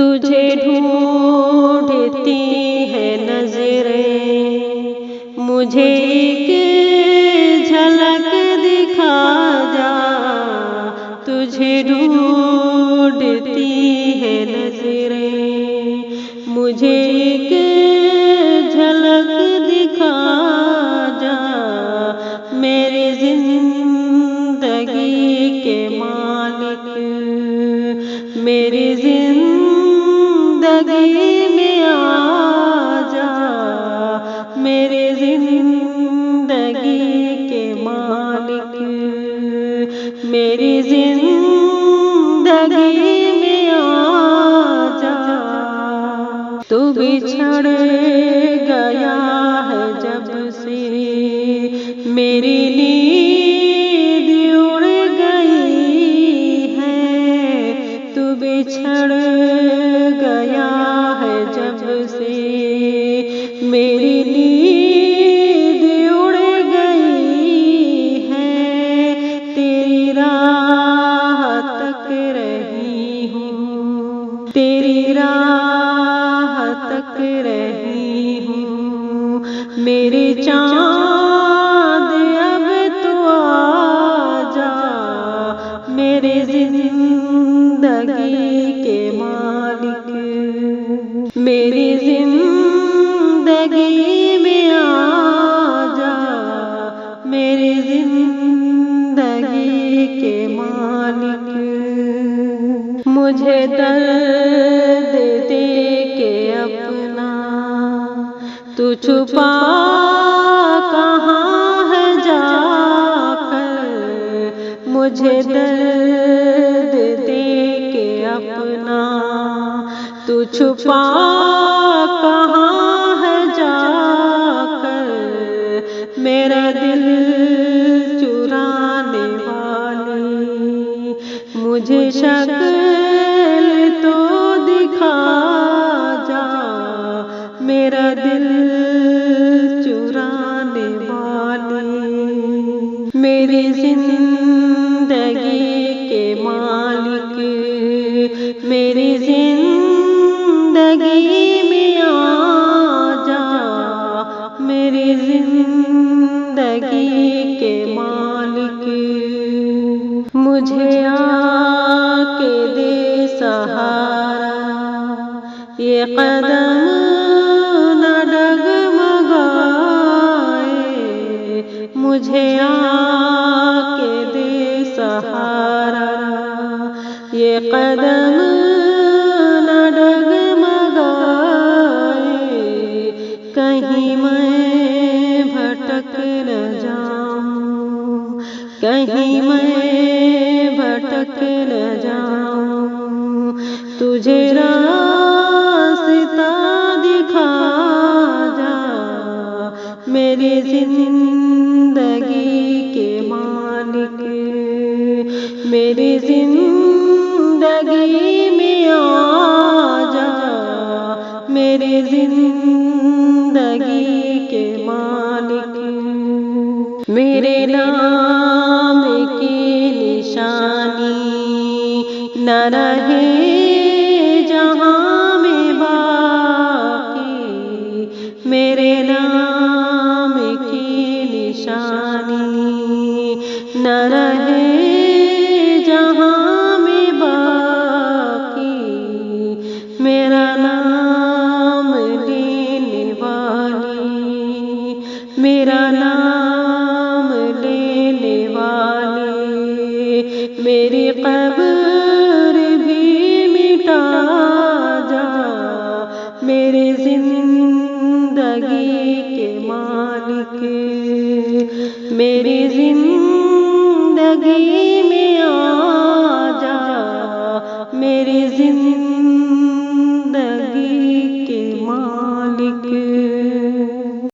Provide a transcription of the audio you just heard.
तुझे ढूंढती है नजरें, मुझे एक झलक दिखा जा। तुझे ढूंढती है नजरें, मुझे एक झलक दिखा जा। मेरी जिंदगी के मालिक, मेरी जिंदगी में आ जा। मेरी जिंदगी के मालिक, मेरी जिंदगी में आ जा। तू बिछड़ गया है जब से, मेरी नींद उड़ गई है। तू बिछड़ गया है जब से, मेरी नींद उड़ गई है। तेरी राह तक रही हूँ, तेरी राह तक रही हूँ। मेरे चाँद अब तो आ जा। मेरे जिंदगी के मालिक, मेरी जिंदगी में आ जा। मेरी जिंदगी के मालिक, मुझे दर्द दे के अपना तू छुपा कहाँ है जाकर। मुझे दर्द दे के अपना तू छुपा कहाँ है जाकर। मेरा दिल चुराने वाली, मुझे शक्ल तो दिखा जा। मेरा दिल चुराने वाली, मेरी जिंदगी के मालिक, मेरी जिंदगी में आ जा। मेरी जिंदगी के मालिक, मुझे आके दे सहारा। ये कदम न डगमगाए, मुझे आके दे सहारा। ये कदम न डगमगाए, कहीं मैं भटक न जाऊं, कहीं मैं भटक न जाऊं। तुझे रास्ता दिखा जा। मेरी जिंदगी के मालिक, मेरी जिंदगी में आ जा। मेरी जिंदगी के मालिक, मेरे नाम की निशानी न रहे जहाँ में बाकी। मेरे नाम की निशानी न रहे जहाँ में बाकी। मेरा नाम लेने वाली, मेरा नाम लेने वाली, मेरी कब्र भी मिटा जा। मेरी जिंदगी के मालिक, मेरी जिंदगी